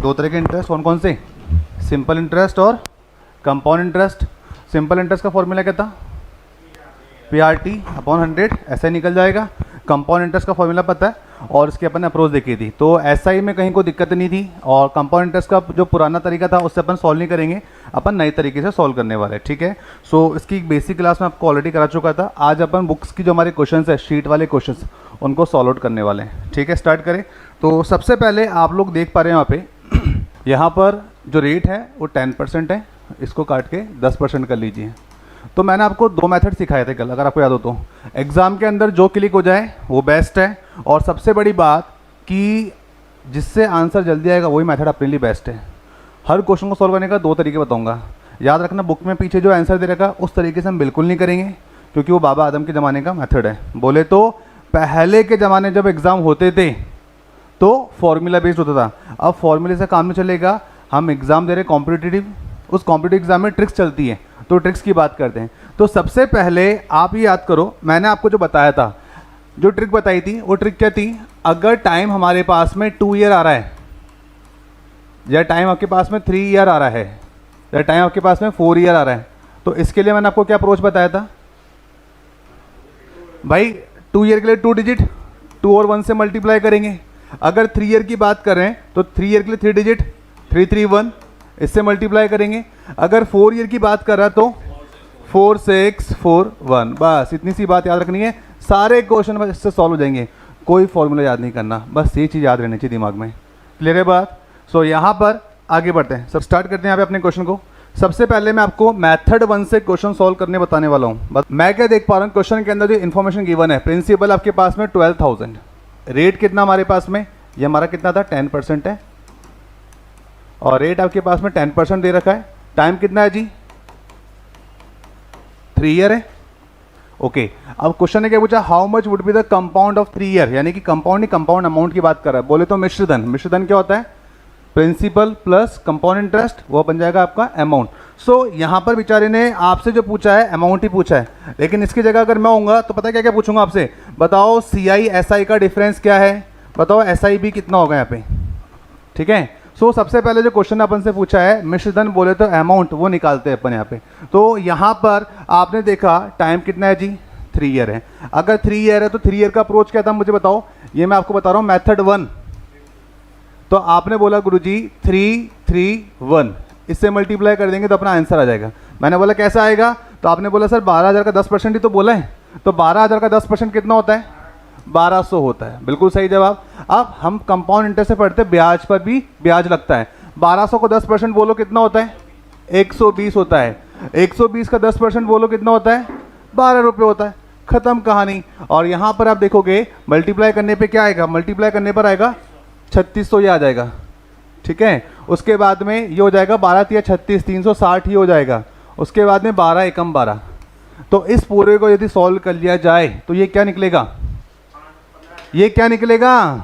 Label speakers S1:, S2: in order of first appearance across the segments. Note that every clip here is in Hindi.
S1: दो तरह के इंटरेस्ट कौन कौन से, सिंपल इंटरेस्ट और कंपाउंड इंटरेस्ट। सिंपल इंटरेस्ट का फॉर्मूला क्या था, PRT/100, ऐसा ही निकल जाएगा। कंपाउंड इंटरेस्ट का फॉर्मूला पता है और इसकी अपन अप्रोच देखी थी, तो SI में कहीं कोई दिक्कत नहीं थी। और कंपाउंड इंटरेस्ट का जो पुराना तरीका था उससे अपन सॉल्व नहीं करेंगे, अपन नए तरीके से सॉल्व करने वाले हैं, ठीक है। सो इसकी बेसिक क्लास में आपको ऑलरेडी करा चुका था। आज अपन बुक्स की जो हमारे क्वेश्चन है, शीट वाले क्वेश्चन, उनको सॉल्व आउट करने वाले हैं, ठीक है। स्टार्ट करें। तो सबसे पहले आप लोग देख पा रहे हैं यहाँ पे यहाँ पर जो रेट है वो 10% है, इसको काट के 10% कर लीजिए। तो मैंने आपको दो मेथड सिखाए थे कल, अगर आपको याद हो तो। एग्ज़ाम के अंदर जो क्लिक हो जाए वो बेस्ट है, और सबसे बड़ी बात कि जिससे आंसर जल्दी आएगा वही मेथड अपने लिए बेस्ट है। हर क्वेश्चन को सॉल्व करने का दो तरीके बताऊंगा, याद रखना। बुक में पीछे जो आंसर दे रखा उस तरीके से हम बिल्कुल नहीं करेंगे, क्योंकि वो बाबा आदम के ज़माने का मेथड है। बोले तो पहले के ज़माने जब एग्ज़ाम होते थे तो फॉर्मूला बेस्ड होता था, अब फॉर्मूले से काम नहीं चलेगा। हम एग्ज़ाम दे रहे कॉम्पिटिटिव, उस कॉम्पिटिटिव एग्ज़ाम में ट्रिक्स चलती है, तो ट्रिक्स की बात करते हैं। तो सबसे पहले आप ये याद करो, मैंने आपको जो बताया था, जो ट्रिक बताई थी, वो ट्रिक क्या थी। अगर टाइम हमारे पास में 2 ईयर आ रहा है, या टाइम आपके पास में 3 ईयर आ रहा है, या टाइम आपके पास में 4 ईयर आ रहा है, तो इसके लिए मैंने आपको क्या अप्रोच बताया था भाई। 2 ईयर के लिए 2 डिजिट 2 और 1 से मल्टीप्लाई करेंगे। अगर 3 ईयर की बात करें तो 3 ईयर के लिए 3 डिजिट 3 3 1, इससे मल्टीप्लाई करेंगे। अगर 4 ईयर की बात कर रहा तो 4 6 4 1, बस इतनी सी बात याद रखनी है। सारे क्वेश्चन बस इससे सॉल्व हो जाएंगे, कोई फॉर्मूला याद नहीं करना, बस ये चीज़ याद रहनी चाहिए दिमाग में। क्लियर है बात। सो यहाँ पर आगे बढ़ते हैं, सब स्टार्ट करते हैं यहाँ पे अपने क्वेश्चन को। सबसे पहले मैं आपको मेथड 1 से क्वेश्चन सॉल्व करने बताने वाला हूँ। बस मैं क्या देख पा रहा हूँ, क्वेश्चन के अंदर जो इन्फॉर्मेशन गिवन है, प्रिंसिपल आपके पास में 12,000, रेट कितना हमारे पास में, ये हमारा कितना था 10% है, और रेट आपके पास में 10% दे रखा है। टाइम कितना है जी, 3 ईयर है। ओके, अब क्वेश्चन ने क्या पूछा, how much would be the compound of 3 year, यानी कि कंपाउंड नहीं, कंपाउंड अमाउंट की बात कर रहा है। बोले तो मिश्रधन, मिश्रधन क्या होता है, प्रिंसिपल प्लस कंपाउंड इंटरेस्ट, वो बन जाएगा आपका अमाउंट। सो यहाँ पर बेचारे ने आपसे जो पूछा है अमाउंट ही पूछा है, लेकिन इसकी जगह अगर मैं होऊंगा तो पता क्या क्या पूछूंगा आपसे, बताओ CI SI का डिफरेंस क्या है, बताओ SIB कितना होगा यहाँ पे, ठीक है। सो सबसे पहले जो क्वेश्चन अपन से पूछा है मिश्रधन, बोले तो अमाउंट, वो निकालते हैं अपन यहाँ पे। तो यहाँ पर आपने देखा टाइम कितना है जी, 3 ईयर है। अगर 3 ईयर है तो 3 ईयर का अप्रोच क्या था मुझे बताओ, ये मैं आपको बता रहा हूँ मेथड 1। तो आपने बोला गुरुजी 3 3 1, इससे मल्टीप्लाई कर देंगे तो अपना आंसर आ जाएगा। मैंने बोला कैसा आएगा, तो आपने बोला सर 12,000 का 10% ही तो बोला है, तो 12,000 का 10% कितना होता है, 1200 होता है। बिल्कुल सही जवाब। अब हम कंपाउंड इंटरेस्ट से पढ़ते हैं, ब्याज पर भी ब्याज लगता है। 1200 को 10% बोलो कितना होता है, 120 होता है। 120 का 10% बोलो कितना होता है, 12 रुपये होता है। खत्म कहानी। और यहाँ पर आप देखोगे मल्टीप्लाई करने पे क्या आएगा, मल्टीप्लाई करने पर आएगा 3600, ये आ जाएगा, ठीक है। उसके बाद में ये हो जाएगा 12 तिया 36, 360 ही हो जाएगा। उसके बाद में 12 एकम 12। तो इस पूरे को यदि सॉल्व कर लिया जाए तो ये क्या निकलेगा, ये क्या निकलेगा,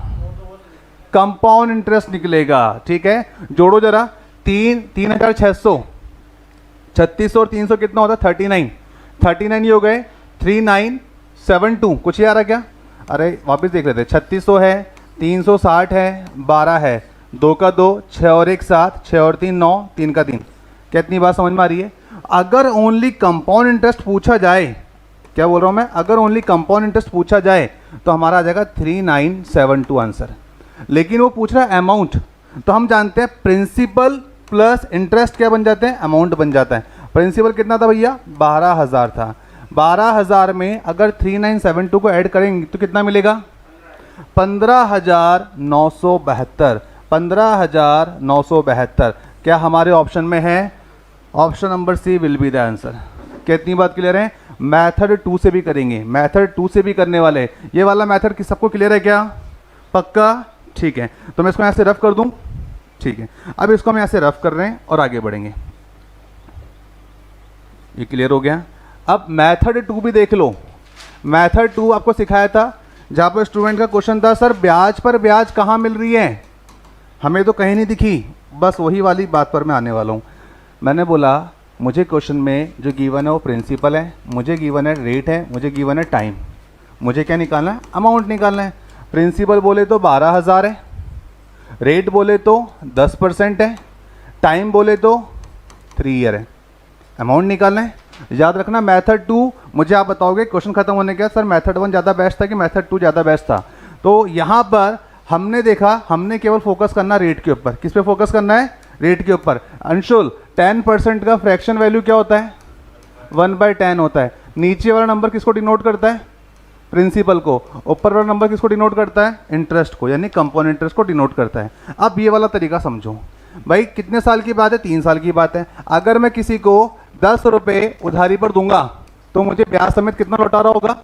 S1: कंपाउंड इंटरेस्ट निकलेगा, ठीक है। जोड़ो जरा, 3600, 36 और 300 कितना होता है 39, 39 ही हो गए, 3972। कुछ याद आ क्या, अरे वापस देख लेते। 3600 है, 360 है, 12 है, 2 का 2, 6 और 1 7, 6 और 3 9, 3 का 3। कितनी बात समझ में आ रही है। अगर ओनली कंपाउंड इंटरेस्ट पूछा जाए, क्या बोल रहा हूँ मैं, अगर ओनली कंपाउंड इंटरेस्ट पूछा जाए तो हमारा आ जाएगा 3972 आंसर। लेकिन वो पूछ रहा है अमाउंट, तो हम जानते हैं प्रिंसिपल प्लस इंटरेस्ट क्या बन जाते हैं, अमाउंट बन जाता है। प्रिंसिपल कितना था भैया, 12,000 था। 12,000 में अगर 3972 को ऐड करेंगे तो कितना मिलेगा, 15,972। 15,972 क्या हमारे ऑप्शन में है, option number C will be the answer. कितनी बात क्लियर है। मेथड 2 से भी करेंगे, मेथड 2 से भी करने वाले। ये वाला मेथड कि सबको क्लियर है क्या, पक्का, ठीक है। तो मैं इसको यहाँ से रफ कर दूँ, ठीक है। अब इसको हम यहाँ से रफ कर रहे हैं और आगे बढ़ेंगे। ये क्लियर हो गया। अब मेथड 2 भी देख लो। मेथड 2 आपको सिखाया था, जहाँ पर स्टूडेंट का क्वेश्चन था सर ब्याज पर ब्याज कहाँ मिल रही है, हमें तो कहीं नहीं दिखी। बस वही वाली बात पर मैं आने वाला हूँ। मैंने बोला मुझे क्वेश्चन में जो गिवन है वो प्रिंसिपल है, मुझे गिवन है रेट है, मुझे गिवन है टाइम, मुझे क्या निकालना है, अमाउंट निकालना है। प्रिंसिपल बोले तो 12,000 है, रेट बोले तो 10% है, टाइम बोले तो 3 ईयर है। अमाउंट निकालना है, याद रखना मेथड 2, मुझे आप बताओगे क्वेश्चन खत्म होने के बाद सर मेथड 1 ज़्यादा बेस्ट था कि मेथड 2 ज़्यादा बेस्ट था। तो यहाँ पर हमने देखा, हमने केवल फोकस करना रेट के ऊपर। किस पे फोकस करना है? रेट के ऊपर। अंशुल 10% का फ्रैक्शन वैल्यू क्या होता है? 1/10 होता है। नीचे वाला नंबर किसको डिनोट करता है? प्रिंसिपल को। ऊपर वाला नंबर किसको डिनोट करता है? इंटरेस्ट को, यानी कंपाउंड इंटरेस्ट को डिनोट करता है। अब ये वाला तरीका समझो भाई, कितने साल की बात है? 3 साल की बात है। अगर मैं किसी को 10 रुपये उधारी पर दूंगा तो मुझे ब्याज समेत कितना लौटा रहा होगा?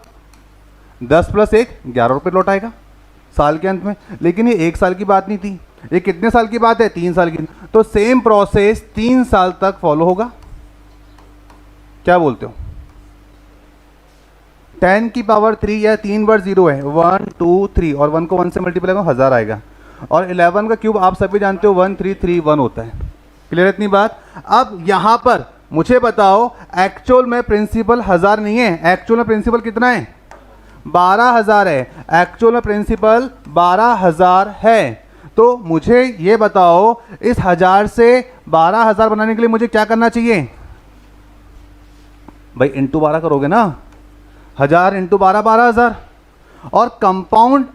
S1: 10 + 1 11 रुपये लौटाएगा साल के अंत में। लेकिन ये 1 साल की बात नहीं थी, ये कितने साल की बात है? 3 साल की। तो सेम प्रोसेस 3 साल तक फॉलो होगा। क्या बोलते हो? 10 की पावर 3 या 3 बार 0 है, 1 2 3, और 1 को 1 से मल्टीप्लाई करो 1000 आएगा। और 11 का क्यूब आप सभी जानते हो 1331 होता है। क्लियर है इतनी बात? अब यहां पर मुझे बताओ, एक्चुअल में प्रिंसिपल 1000 नहीं है, एक्चुअल में प्रिंसिपल कितना है? 12000 है। एक्चुअल में प्रिंसिपल 12000 है। तो मुझे ये बताओ, इस 1000 से 12000 बनाने के लिए मुझे क्या करना चाहिए भाई? इंटू 12 करोगे ना, 1000 × 12 12000। और कंपाउंड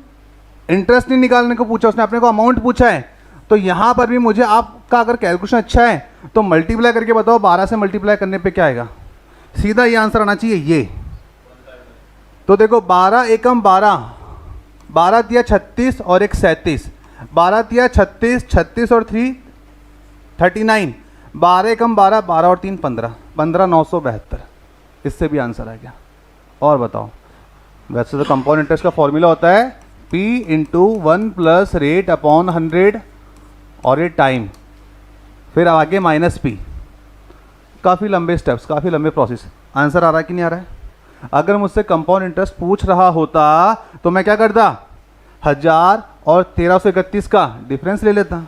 S1: इंटरेस्ट नहीं निकालने को पूछा उसने, अपने को अमाउंट पूछा है। तो यहां पर भी मुझे आपका अगर कैलकुलेशन अच्छा है तो मल्टीप्लाई करके बताओ, 12 से मल्टीप्लाई करने पे क्या आएगा? सीधा ये आंसर आना चाहिए ये। तो देखो 12 एकम 12, 12 तिया 36 और 1 37, 12 तिया 36, 36 और 3 39, 12 एकम 12, 12 और 3 15, 15972। इससे भी आंसर आ गया। और बताओ, वैसे तो कंपाउंड इंटरेस्ट का फॉर्मूला होता है P × 1 + रेट अपॉन 100 और ये टाइम, फिर आगे -P। काफ़ी लंबे स्टेप्स, काफ़ी लंबे प्रोसेस। आंसर आ रहा है कि नहीं आ रहा है? अगर मुझसे कंपाउंड इंटरेस्ट पूछ रहा होता तो मैं क्या करता? 1000 और 1331 का डिफरेंस ले लेता।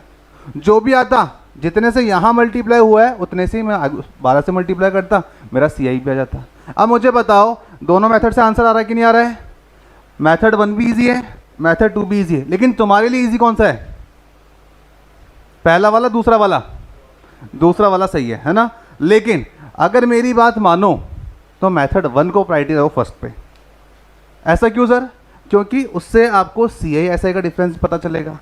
S1: जो भी आता, जितने से यहाँ मल्टीप्लाई हुआ है उतने से ही मैं 12 से मल्टीप्लाई करता, मेरा CI भी आ जाता। अब मुझे बताओ, दोनों मेथड से आंसर आ रहा है कि नहीं आ रहा है? मेथड 1 भी ईजी है, मेथड 2 भी ईजी है, लेकिन तुम्हारे लिए ईजी कौन सा है? पहला वाला, दूसरा वाला? दूसरा वाला सही है ना? लेकिन अगर मेरी बात मानो तो मेथड 1 को प्रायोरिटी दो फर्स्ट पे। ऐसा क्यों सर? क्योंकि उससे आपको CI SI का डिफरेंस पता चलेगा,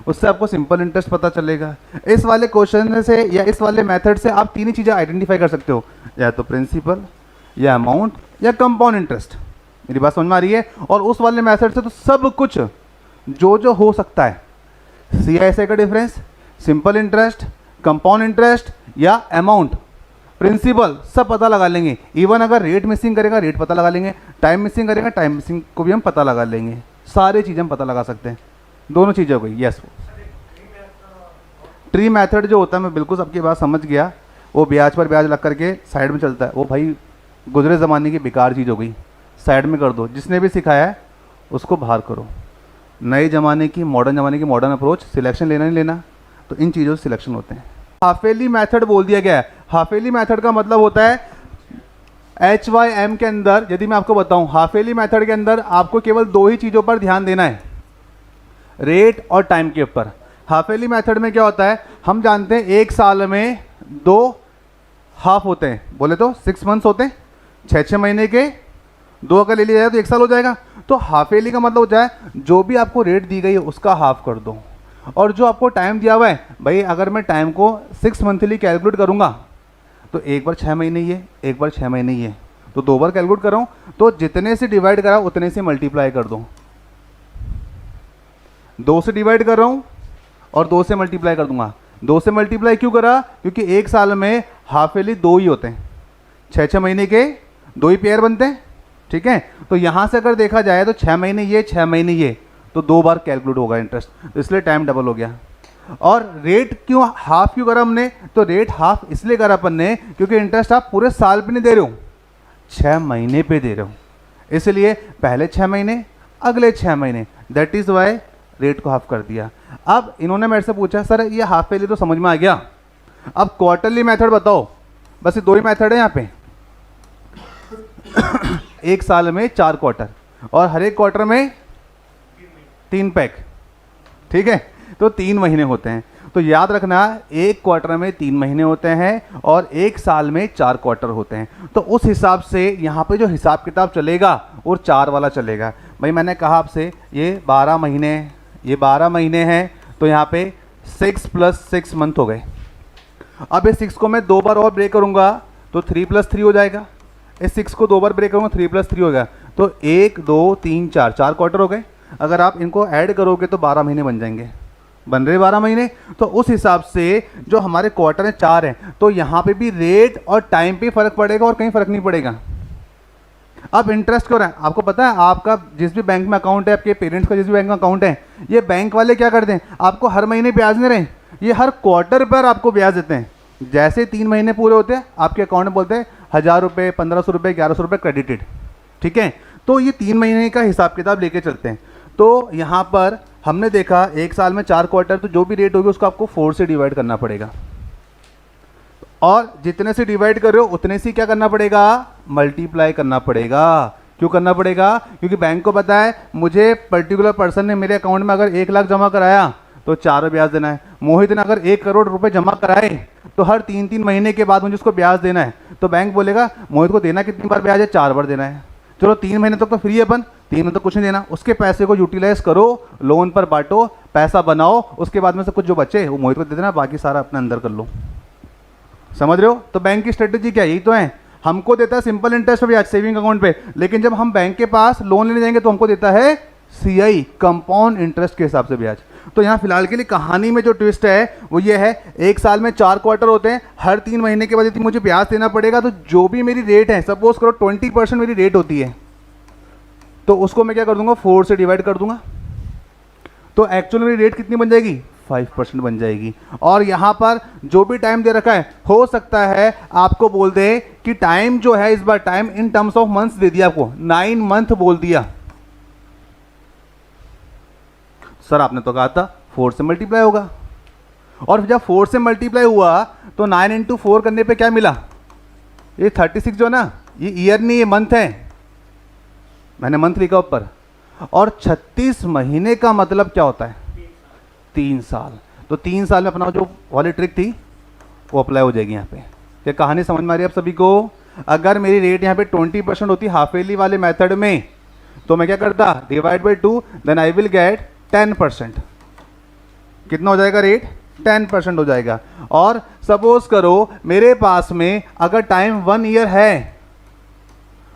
S1: उससे आपको सिंपल इंटरेस्ट पता चलेगा। इस वाले क्वेश्चन से या इस वाले मेथड से आप 3 ही चीज़ें आइडेंटिफाई कर सकते हो, या तो प्रिंसिपल, या अमाउंट, या कंपाउंड इंटरेस्ट। मेरी बात समझ में आ रही है? और उस वाले मेथड से तो सब कुछ जो जो हो सकता है, CI SI का difference, simple interest, compound interest या अमाउंट, प्रिंसिपल, सब पता लगा लेंगे। इवन अगर रेट मिसिंग करेगा रेट पता लगा लेंगे, टाइम मिसिंग करेगा टाइम मिसिंग को भी हम पता लगा लेंगे। सारी चीज़ें हम पता लगा सकते हैं। दोनों चीज़ें हो गई। यस, ट्री मेथड जो होता है, मैं बिल्कुल सबकी बात समझ गया, वो ब्याज पर ब्याज लग करके साइड में चलता है। वो भाई गुजरे ज़माने की बेकार चीज़ हो गई, साइड में कर दो। जिसने भी सिखाया है उसको बाहर करो। नए ज़माने की, मॉडर्न ज़माने की मॉडर्न अप्रोच, सिलेक्शन लेना नहीं लेना, तो इन चीज़ों से सिलेक्शन होते हैं। हाफेली मेथड बोल दिया गया है। हाफेली मेथड का मतलब होता है HYM के अंदर, यदि मैं आपको बताऊं, हाफेली मेथड के अंदर आपको केवल 2 ही चीज़ों पर ध्यान देना है, रेट और टाइम के ऊपर। हाफेली मेथड में क्या होता है, हम जानते हैं 1 साल में 2 हाफ होते हैं, बोले तो 6 मंथ्स होते हैं, 6 महीने के 2 अगर ले लिया जाए तो 1 साल हो जाएगा। तो हाफेली का मतलब होता है जो भी आपको रेट दी गई है उसका हाफ कर दो, और जो आपको टाइम दिया हुआ है, भाई अगर मैं टाइम को 6 मंथली कैलकुलेट करूंगा तो एक बार 6 महीने ये, एक बार 6 महीने ये, तो 2 बार कैलकुलेट कर रहा हूँ, तो जितने से डिवाइड करा उतने से मल्टीप्लाई कर दो। 2 से डिवाइड कर रहा हूँ और 2 से मल्टीप्लाई कर दूंगा। 2 से मल्टीप्लाई क्यों करा? क्योंकि 1 साल में हाफेली 2 ही होते हैं, 6 महीने के 2 ही पेयर बनते हैं, ठीक है। तो यहाँ से अगर देखा जाए तो 6 महीने ये, 6 महीने ये, तो 2 बार कैलकुलेट होगा इंटरेस्ट, तो इसलिए टाइम डबल हो गया। और रेट क्यों हाफ क्यों करा हमने? तो रेट हाफ इसलिए करा अपन ने क्योंकि इंटरेस्ट आप पूरे साल पे नहीं दे रहे हो, 6 महीने पे दे रहे हो, इसलिए पहले 6 महीने, अगले 6 महीने, दैट इज वाई रेट को हाफ कर दिया। अब इन्होंने मेरे से पूछा सर ये हाफ पहले तो समझ में आ गया, अब क्वार्टरली मेथड बताओ। बस ये 2 ही मेथड है यहाँ पे। 1 साल में 4 क्वार्टर और हर एक क्वार्टर में 3 पैक, ठीक है। तो 3 महीने होते हैं। तो याद रखना, एक क्वार्टर में 3 महीने होते हैं और एक साल में 4 क्वार्टर होते हैं। तो उस हिसाब से यहाँ पे जो हिसाब किताब चलेगा वो 4 वाला चलेगा। भाई मैंने कहा आपसे ये 12 महीने हैं, तो यहाँ पे 6 + 6 मंथ हो गए। अब इस 6 को मैं 2 बार और ब्रेक करूँगा तो 3 + 3 हो जाएगा। इस 6 को 2 बार ब्रेक करूँगा 3 + 3 हो गया, तो 1 2 3 4 क्वार्टर हो गए। अगर आप इनको ऐड करोगे तो 12 महीने बन जाएंगे, बन रहे 12 महीने। तो उस हिसाब से जो हमारे क्वार्टर हैं 4 हैं, तो यहाँ पे भी रेट और टाइम पे फ़र्क पड़ेगा और कहीं फ़र्क नहीं पड़ेगा। अब इंटरेस्ट क्यों रहा है, आपको पता है आपका जिस भी बैंक में अकाउंट है, आपके पेरेंट्स का जिस भी बैंक में अकाउंट है, ये बैंक वाले क्या करते हैं, आपको हर महीने ब्याज नहीं रहे, ये हर क्वार्टर पर आपको ब्याज देते हैं। जैसे 3 महीने पूरे होते हैं आपके अकाउंट में बोलते हैं 1000 रुपये, 1500 रुपये, 1100 रुपये क्रेडिटेड, ठीक है। तो ये 3 महीने का हिसाब किताब लेके चलते हैं। तो यहाँ पर हमने देखा एक साल में 4 क्वार्टर, तो जो भी रेट होगी उसको आपको 4 से डिवाइड करना पड़ेगा, और जितने से डिवाइड कर रहे हो उतने से क्या करना पड़ेगा, मल्टीप्लाई करना पड़ेगा। क्यों करना पड़ेगा, क्योंकि बैंक को पता है मुझे पर्टिकुलर पर्सन ने मेरे अकाउंट में अगर 1 लाख जमा कराया तो 4 ब्याज देना है। मोहित ने अगर 1 करोड़ रुपए जमा कराए तो हर 3-3 महीने के बाद मुझे उसको ब्याज देना है। तो बैंक बोलेगा मोहित को देना कितनी बार ब्याज है, 4 बार देना है। चलो 3 महीने तक तो फ्री है, अपन 3 महीने तक कुछ नहीं देना, उसके पैसे को यूटिलाइज करो, लोन पर बांटो, पैसा बनाओ, उसके बाद में से कुछ जो बचे वो मोहित को दे देना, बाकी सारा अपने अंदर कर लो। समझ रहे हो। तो बैंक की स्ट्रेटेजी क्या, यही तो है। हमको देता है सिंपल इंटरेस्ट ब्याज सेविंग अकाउंट पे, लेकिन जब हम बैंक के पास लोन लेने जाएंगे तो हमको देता है CI, कंपाउंड इंटरेस्ट के हिसाब से ब्याज। तो यहाँ फिलहाल के लिए कहानी में जो ट्विस्ट है वो ये है, एक साल में 4 क्वार्टर होते हैं, हर 3 महीने के बाद यदि मुझे ब्याज देना पड़ेगा, तो जो भी मेरी रेट है, सपोज करो 20% मेरी रेट होती है, तो उसको मैं क्या कर दूंगा, 4 से डिवाइड कर दूंगा। तो एक्चुअल मेरी रेट कितनी बन जाएगी, 5% बन जाएगी। और यहाँ पर जो भी टाइम दे रखा है, हो सकता है आपको बोल दे कि टाइम जो है, इस बार time in terms of months दे दिया, आपको 9 मंथ बोल दिया। सर आपने तो कहा था 4 से मल्टीप्लाई होगा, और जब 4 से मल्टीप्लाई हुआ तो 9 × 4 करने पे क्या मिला, ये 36 जो ना, ये ईयर नहीं, ये मंथ है, मैंने मंथ लिखा ऊपर। और 36 महीने का मतलब क्या होता है, 3 साल। तो 3 साल में अपना जो वाली ट्रिक थी वो अप्लाई हो जाएगी यहाँ पे। ये कहानी समझ में आ रही है आप सभी को। अगर मेरी रेट यहाँ पे 20% होती हाफ ईयरली वाले मेथड में, तो मैं क्या करता, divide by 2, then I will get 10%। कितना हो जाएगा रेट, 10% हो जाएगा। और सपोज करो मेरे पास में अगर टाइम 1 ईयर है,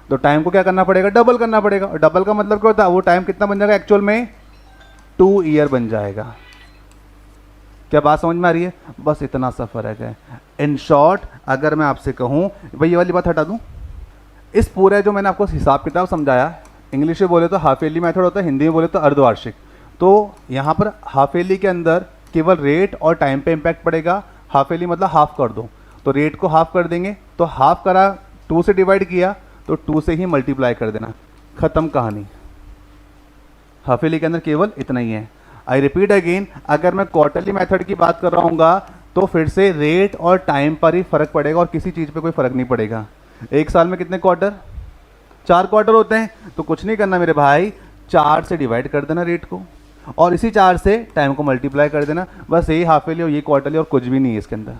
S1: तो टाइम को क्या करना पड़ेगा, डबल करना पड़ेगा। और डबल का मतलब क्या होता है, वो टाइम कितना बन जाएगा, एक्चुअल में 2 ईयर बन जाएगा। क्या बात समझ में आ रही है, बस इतना सा फर्क है। इन शॉर्ट अगर मैं आपसे कहूँ, भाई ये वाली बात हटा दूँ, इस पूरे जो मैंने आपको हिसाब किताब समझाया, इंग्लिश में बोले तो हाफ ईयरली मेथड होता है, हिंदी में बोले तो अर्धवार्षिक। तो यहाँ पर हाफ ईयरली के अंदर केवल रेट और टाइम पे इम्पैक्ट पड़ेगा। हाफ ईयरली मतलब हाफ कर दो, तो रेट को हाफ कर देंगे, तो हाफ करा 2 से डिवाइड किया तो 2 से ही मल्टीप्लाई कर देना, ख़त्म कहानी। हाफ ईयरली के अंदर केवल इतना ही है। आई रिपीट अगेन, अगर मैं क्वार्टरली मेथड की बात कर रहा हूँगा तो फिर से रेट और टाइम पर ही फ़र्क पड़ेगा और किसी चीज़ पे कोई फ़र्क नहीं पड़ेगा। एक साल में कितने क्वार्टर, 4 क्वार्टर होते हैं, तो कुछ नहीं करना मेरे भाई, 4 से डिवाइड कर देना रेट को, और इसी 4 से टाइम को मल्टीप्लाई कर देना। बस यही हाफ ईयरली और ये क्वार्टरली, और कुछ भी नहीं है इसके अंदर,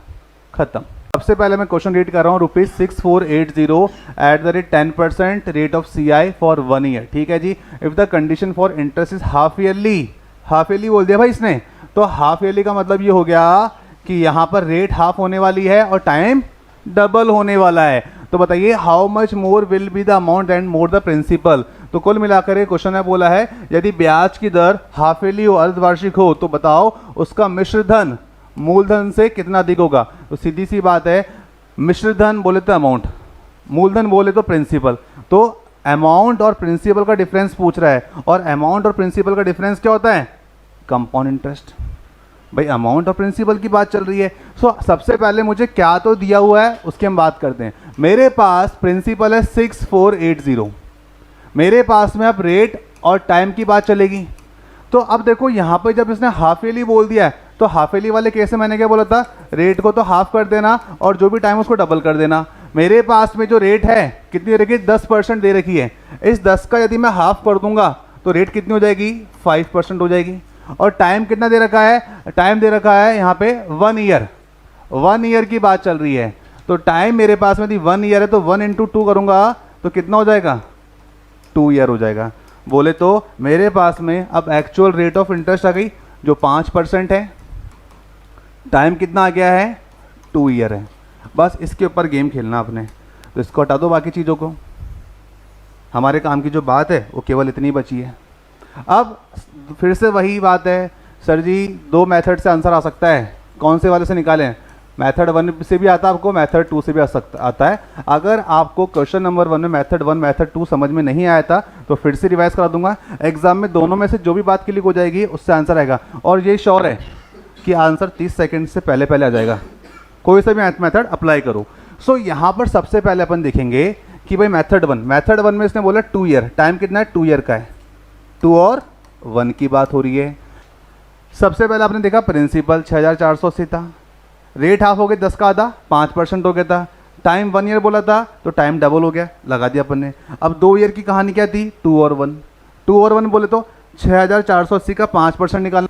S1: ख़त्म। सबसे पहले मैं क्वेश्चन रीड कर रहा हूँ, ₹6480 @10% rate of CI for 1 year. ठीक है जी। If the condition for interest is half yearly, half yearly बोल दिया भाई इसने, तो हाफ ईयरली का मतलब ये हो गया कि यहाँ पर रेट हाफ होने वाली है और टाइम डबल होने वाला है। तो बताइए how much more will be the amount and more the principal. तो कुल मिलाकर ये क्वेश्चन है, बोला है यदि ब्याज की दर हाफ ईयरली हो, अर्धवार्षिक हो, तो बताओ उसका मिश्र धन मूलधन से कितना अधिक होगा। तो सीधी सी बात है, मिश्र धन बोले तो अमाउंट, मूलधन बोले तो प्रिंसिपल। तो अमाउंट और प्रिंसिपल का डिफरेंस पूछ रहा है, और अमाउंट और प्रिंसिपल का डिफरेंस क्या होता है, कंपाउंड इंटरेस्ट। भाई अमाउंट और प्रिंसिपल की बात चल रही है, सो सबसे पहले मुझे क्या तो दिया हुआ है उसकी हम बात करते हैं। मेरे पास प्रिंसिपल है 6480, मेरे पास में अब रेट और टाइम की बात चलेगी। तो अब देखो यहाँ पे जब इसने हाफ ईयरली बोल दिया है, तो हाफ ईयरली वाले केस में मैंने क्या बोला था, रेट को तो हाफ कर देना और जो भी टाइम उसको डबल कर देना। मेरे पास में जो रेट है कितनी रखी, 10% दे रखी है। इस 10 का यदि मैं हाफ कर दूंगा तो रेट कितनी हो जाएगी, 5% हो जाएगी। और टाइम कितना दे रखा है, टाइम दे रखा है यहाँ पे 1 ईयर, 1 ईयर की बात चल रही है। तो टाइम मेरे पास में थी 1 ईयर है, तो 1 × 2 करूँगा तो कितना हो जाएगा, 2 ईयर हो जाएगा। बोले तो मेरे पास में अब एक्चुअल रेट ऑफ इंटरेस्ट आ गई जो 5% है, टाइम कितना आ गया है, 2 ईयर है। बस इसके ऊपर गेम खेलना आपने। तो इसको हटा दो, बाकी चीज़ों को, हमारे काम की जो बात है वो केवल इतनी बची है। अब फिर से वही बात है, सर जी 2 मेथड से आंसर आ सकता है, कौन से वाले से निकालें, मेथड 1 से भी आता है आपको, मेथड 2 से भी आता है। अगर आपको क्वेश्चन नंबर 1 में मेथड 1 मेथड 2 समझ में नहीं आया था तो फिर से रिवाइज करा दूंगा। एग्जाम में दोनों में से जो भी बात क्लिक हो जाएगी उससे आंसर आएगा, और ये श्योर है कि आंसर 30 सेकेंड से पहले पहले आ जाएगा। कोई सा भी मेथड अप्लाई करो। सो यहाँ पर सबसे पहले अपन देखेंगे कि भाई मेथड 1 में इसने बोला 2 ईयर, टाइम कितना है, 2 ईयर का है, 2 और 1 की बात हो रही है। सबसे पहले आपने देखा प्रिंसिपल 6480 था, रेट हाफ हो गया 10 का आधा, 5% हो गया था, टाइम 1 ईयर बोला था तो टाइम डबल हो गया, लगा दिया अपन ने। अब 2 ईयर की कहानी क्या थी, 2 और 1, 2 और 1 बोले तो 6480 का 5% निकालना,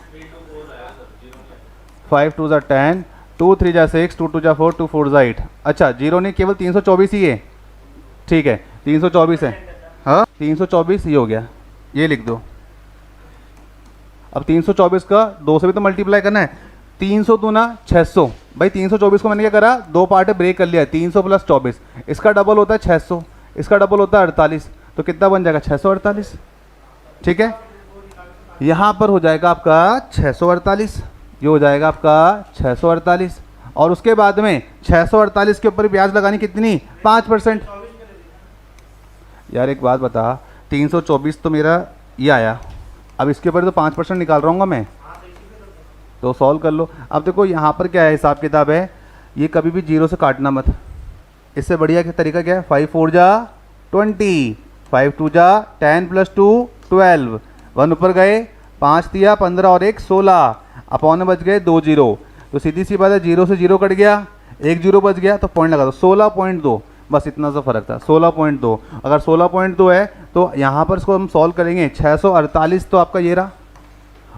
S1: 5 2 ज़ा 10, 2 3 ज़ा 6, 2 2 ज़ा 4, 2 4 ज़ा 8। अच्छा, जीरो नहीं, केवल 324 ही है, ठीक है 324 है, हाँ 324 ही हो गया, ये लिख दो। अब 324 का 2 से भी तो मल्टीप्लाई करना है, 300 दूना 600, भाई 324 को मैंने क्या करा, 2 पार्ट ब्रेक कर लिया, 300 + 24, इसका डबल होता है 600, इसका डबल होता है 48, तो कितना बन जाएगा 648, ठीक है। यहाँ पर हो जाएगा आपका 648, ये हो जाएगा आपका 648, और उसके बाद में 648 के ऊपर ब्याज लगानी कितनी, 5%। यार एक बात बता, 324 तो मेरा ये आया, अब इसके ऊपर तो 5% निकाल रहा हूँ मैं, तो सॉल्व कर लो। अब देखो यहाँ पर क्या है, हिसाब किताब है, ये कभी भी 0 से काटना मत। इससे बढ़िया क्या तरीका क्या है, 5 4 ज़ा 20, 5 2 ज़ा 10 + 2 12, 1 ऊपर गए, 5 दिया 15 और 1 16, अपॉन में बच गए 2 0, तो सीधी सी बात है 0 से 0 कट गया, 1 0 बच गया, तो पॉइंट लगा दो, 16.2, बस इतना सा फर्क था, 16.2। अगर 16.2 है तो यहाँ पर इसको हम सॉल्व करेंगे, 648 तो आपका ये रहा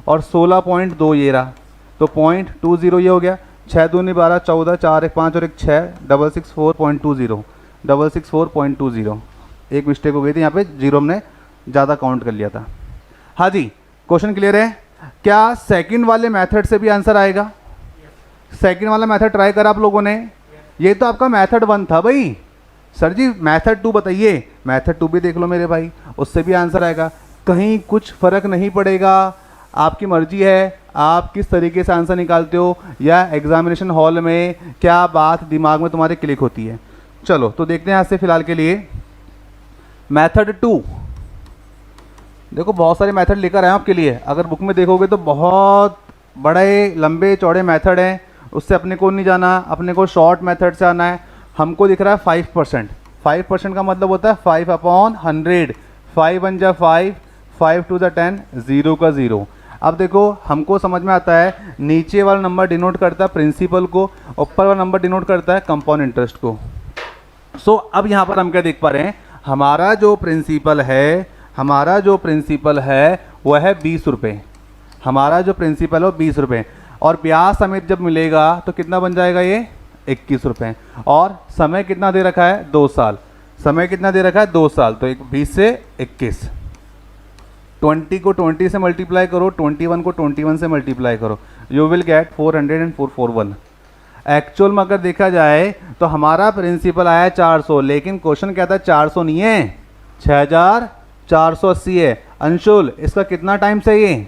S1: और 16.2 ये रहा, तो 0.20 ये हो गया, 6 दूनी 12, 14, 4 1 5 और 1 6, 664.20, 664.20। एक मिस्टेक हो गई थी यहाँ पे, जीरो हमने ज़्यादा काउंट कर लिया था। हाँ जी, क्वेश्चन क्लियर है क्या? सेकंड वाले मेथड से भी आंसर आएगा? सेकंड वाला मेथड ट्राई करा आप लोगों ने? ये तो आपका मेथड 1 था भाई। सर जी मेथड 2 बताइए, मेथड 2 भी देख लो मेरे भाई, उससे भी आंसर आएगा, कहीं कुछ फ़र्क नहीं पड़ेगा। आपकी मर्जी है आप किस तरीके से आंसर निकालते हो, या एग्जामिनेशन हॉल में क्या बात दिमाग में तुम्हारे क्लिक होती है। चलो तो देखते हैं आज से फिलहाल के लिए मेथड 2। देखो बहुत सारे मेथड लेकर आए आपके लिए, अगर बुक में देखोगे तो बहुत बड़े लंबे चौड़े मेथड हैं, उससे अपने को नहीं जाना, अपने को शॉर्ट मेथड से आना है। हमको दिख रहा है 5%। 5% का मतलब होता है 5/100, 5 1 जा 5, 5 2 जा 10, 0 का 0। अब देखो हमको समझ में आता है नीचे वाला नंबर डिनोट करता है प्रिंसिपल को, ऊपर वाला नंबर डिनोट करता है कंपाउंड इंटरेस्ट को। सो अब यहाँ पर हम क्या देख पा रहे हैं, हमारा जो प्रिंसिपल है वह है 20 रुपये। हमारा जो प्रिंसिपल है वो 20 रुपये, और ब्याज समेत जब मिलेगा तो कितना बन जाएगा ये 21 रुपये। और समय कितना दे रखा है 2 साल, समय कितना दे रखा है 2 साल, तो 20 से 21, 20 को 20 से मल्टीप्लाई करो, 21 को 21 से मल्टीप्लाई करो, यू विल गेट 40441। एक्चुअल में अगर देखा जाए तो हमारा प्रिंसिपल आया 400, लेकिन क्वेश्चन कहता है 400 नहीं है, 6480 है। अंशुल इसका कितना टाइम चाहिए?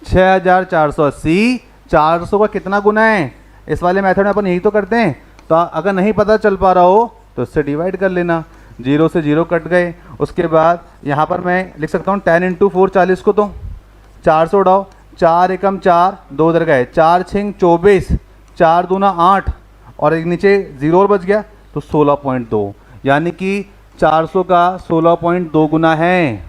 S1: 6480, 400 का कितना गुना है? इस वाले मेथड में अपन यही तो करते हैं। तो अगर नहीं पता चल पा रहा हो तो इससे डिवाइड कर लेना, 0 से 0 कट गए। उसके बाद यहाँ पर मैं लिख सकता हूँ 10 × 4 40 को, तो 400 उड़ाओ, 4 एकम 4, 2 उधर गए, 4 6 24, 4 दूना 8, और एक नीचे 0 और बच गया, तो 16.2, यानी कि 400 का 16.2 गुना है,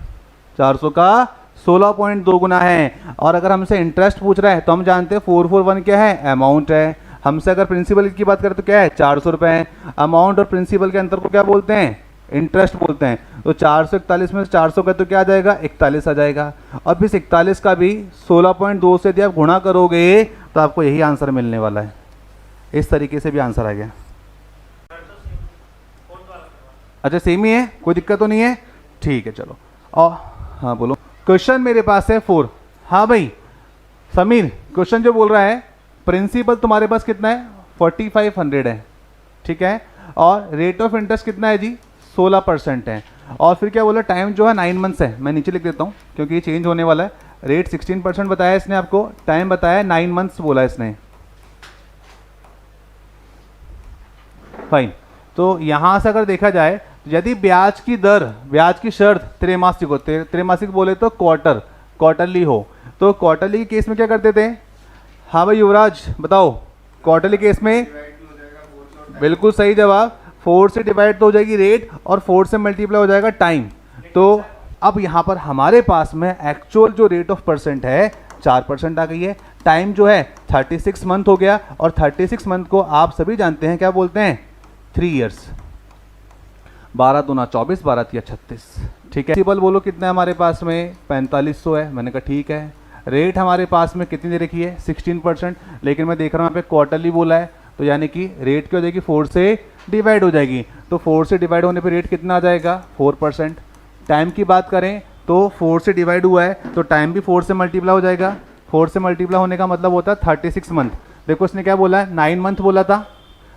S1: 400 का 16.2 गुना है। और अगर हमसे इंटरेस्ट पूछ रहा है तो हम जानते हैं 441 क्या है, अमाउंट है। हमसे अगर प्रिंसिपल की बात करें तो क्या है 400 रुपये है। अमाउंट और प्रिंसिपल के अंतर को क्या बोलते हैं, इंटरेस्ट बोलते हैं। तो 441 में से 400 का तो क्या आ जाएगा, 41 आ जाएगा। और फिर 41 का भी 16.2 से यदि आप गुणा करोगे तो आपको यही आंसर मिलने वाला है। इस तरीके से भी आंसर आ गया। अच्छा सेम ही है, कोई दिक्कत तो नहीं है, ठीक है चलो। और हाँ बोलो, क्वेश्चन मेरे पास है 4। हाँ भाई समीर, क्वेश्चन जो बोल रहा है प्रिंसिपल तुम्हारे पास कितना है, 4500 है, ठीक है, और रेट ऑफ इंटरेस्ट कितना है जी, 16% है। और फिर क्या बोला, टाइम जो है 9 मंथ्स है। मैं नीचे लिख देता हूँ क्योंकि ये चेंज होने वाला है। रेट 16% बताया इसने आपको, टाइम बताया 9 मंथ्स बोला इसने, फाइन। तो यहाँ से अगर देखा जाए यदि ब्याज की दर, ब्याज की शर्त त्रैमासिक हो, त्रैमासिक बोले तो क्वार्टरली हो, तो क्वार्टरली के केस में क्या करते थे। हाँ भाई युवराज बताओ, क्वार्टरली केस में बिल्कुल सही जवाब, 4 से डिवाइड तो हो जाएगी रेट और 4 से मल्टीप्लाई हो जाएगा टाइम। तो अब यहाँ पर हमारे पास में एक्चुअल जो रेट ऑफ परसेंट है 4% आ गई है। टाइम जो है 36 मंथ हो गया, और 36 मंथ को आप सभी जानते हैं क्या बोलते हैं, 3 ईयर्स। 12 दूना 24, 12 तिया 36, ठीक है। प्रिंसिपल बोलो कितना है हमारे पास में, 4500 है। मैंने कहा ठीक है। रेट हमारे पास में कितनी दे रखी है, 16%, लेकिन मैं देख रहा हूँ यहाँ पे क्वार्टरली बोला है, तो यानी कि रेट क्या हो जाएगी, 4 से डिवाइड हो जाएगी। तो 4 से डिवाइड होने पे रेट कितना आ जाएगा, 4%। टाइम की बात करें तो 4 से डिवाइड हुआ है तो टाइम भी 4 से मल्टीप्लाई हो जाएगा। 4 से मल्टीप्लाई होने का मतलब होता है 36 मंथ। देखो इसने क्या बोला है, 9 मंथ बोला था,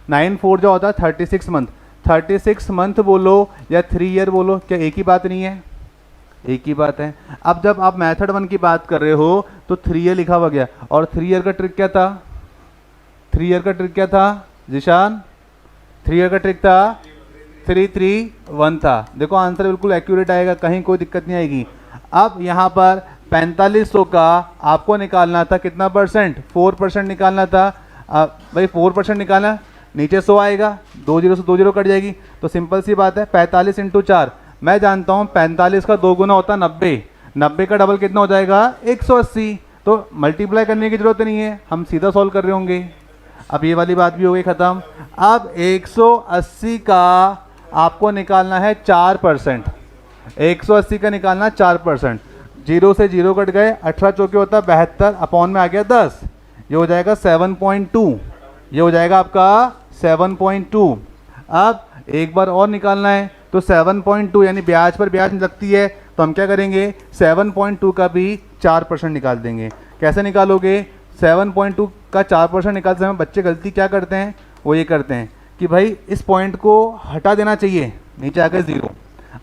S1: 9 4 जो होता है 36 मंथ। 36 मंथ बोलो या 3 ईयर बोलो, क्या एक ही बात नहीं है, एक ही बात है। अब जब आप मेथड 1 की बात कर रहे हो तो 3 ईयर लिखा हुआ गया, और 3 ईयर का ट्रिक क्या था, 3 ईयर का ट्रिक क्या था जिशान, 3 ईयर का ट्रिक था 331 था। देखो आंसर बिल्कुल एक्यूरेट आएगा, कहीं कोई दिक्कत नहीं आएगी। अब यहाँ पर 4500 का आपको निकालना था कितना परसेंट, 4% निकालना था। भाई 4% निकालना, नीचे 100 आएगा, 2 जीरो से 2 जीरो कट जाएगी, तो सिंपल सी बात है 45 × 4। मैं जानता हूँ 45 का 2 गुना होता है 90, 90 का डबल कितना हो जाएगा 180। तो मल्टीप्लाई करने की जरूरत नहीं है, हम सीधा सॉल्व कर रहे होंगे। अब ये वाली बात भी हो गई ख़त्म। अब 180 का आपको निकालना है 4%, 180 का निकालना 4%। 0 से 0 कट गए, 18 चौके होता है 72, अपॉन में आ गया 10, ये हो जाएगा 7.2, ये हो जाएगा आपका 7.2। अब एक बार और निकालना है तो 7.2 यानी ब्याज पर ब्याज लगती है, तो हम क्या करेंगे 7.2 का भी 4% निकाल देंगे। कैसे निकालोगे, 7.2 का 4% निकालते समय बच्चे गलती क्या करते हैं, वो ये करते हैं कि भाई इस पॉइंट को हटा देना चाहिए, नीचे आ गए 0।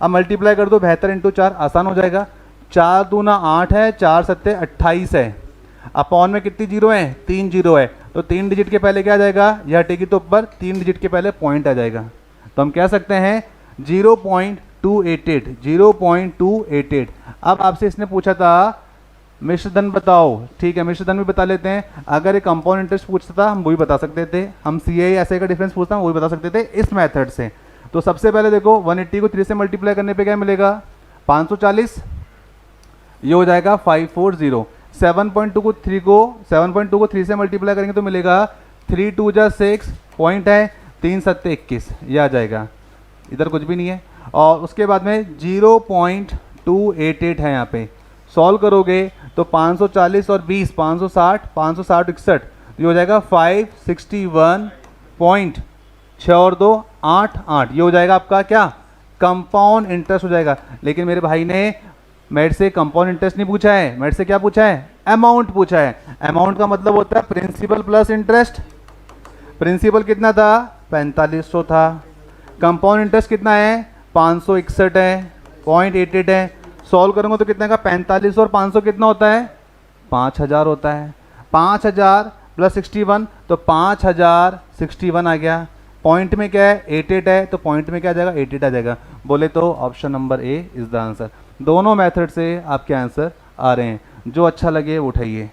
S1: अब मल्टीप्लाई कर दो 72 × 4, आसान हो जाएगा। 4 दूना 8 है, 4 सत्ते 28 है, अपॉन में कितनी जीरो है, 3 जीरो है, तो 3 डिजिट के पहले क्या आ जाएगा, यह हटेगी तो ऊपर 3 डिजिट के पहले पॉइंट आ जाएगा, तो हम कह सकते हैं 0.288, 0.288। अब आपसे इसने पूछा था मिश्रधन बताओ, ठीक है मिश्रधन भी बता लेते हैं। अगर ये कंपाउंड इंटरेस्ट पूछता था हम वो भी बता सकते थे, हम CA ऐसे का डिफरेंस पूछता हम वो भी बता सकते थे इस मेथड से। तो सबसे पहले देखो 180 को 3 से मल्टीप्लाई करने पे क्या मिलेगा, 540, ये हो जाएगा 540। 7.2 को 3 से मल्टीप्लाई करेंगे तो मिलेगा 3 2 जा 6, पॉइंट है 3 7 21, ये आ जाएगा, इधर कुछ भी नहीं है। और उसके बाद में 0.288 है यहाँ पे, सॉल्व करोगे तो 540 और 20, 560, 560 61, ये हो जाएगा 561.6 और 2 8 8, ये हो जाएगा आपका क्या, कंपाउंड इंटरेस्ट हो जाएगा। लेकिन मेरे भाई ने मेरे से कंपाउंड इंटरेस्ट नहीं पूछा है, मेरे से क्या पूछा है, अमाउंट पूछा है। अमाउंट का मतलब होता है प्रिंसिपल प्लस इंटरेस्ट। प्रिंसिपल कितना था, 4500 था, कंपाउंड इंटरेस्ट कितना है 561 है, 0.88 है। सॉल्व करूंगा तो कितना का 45 और 500 कितना होता है, 5000 होता है। 5000 + 61 तो 5061 आ गया। पॉइंट में क्या है 88 है, तो पॉइंट में क्या आ जाएगा 88 आ जाएगा। बोले तो option number A is the answer. दोनों मेथड से आपके आंसर आ रहे हैं, जो अच्छा लगे वो उठाइए।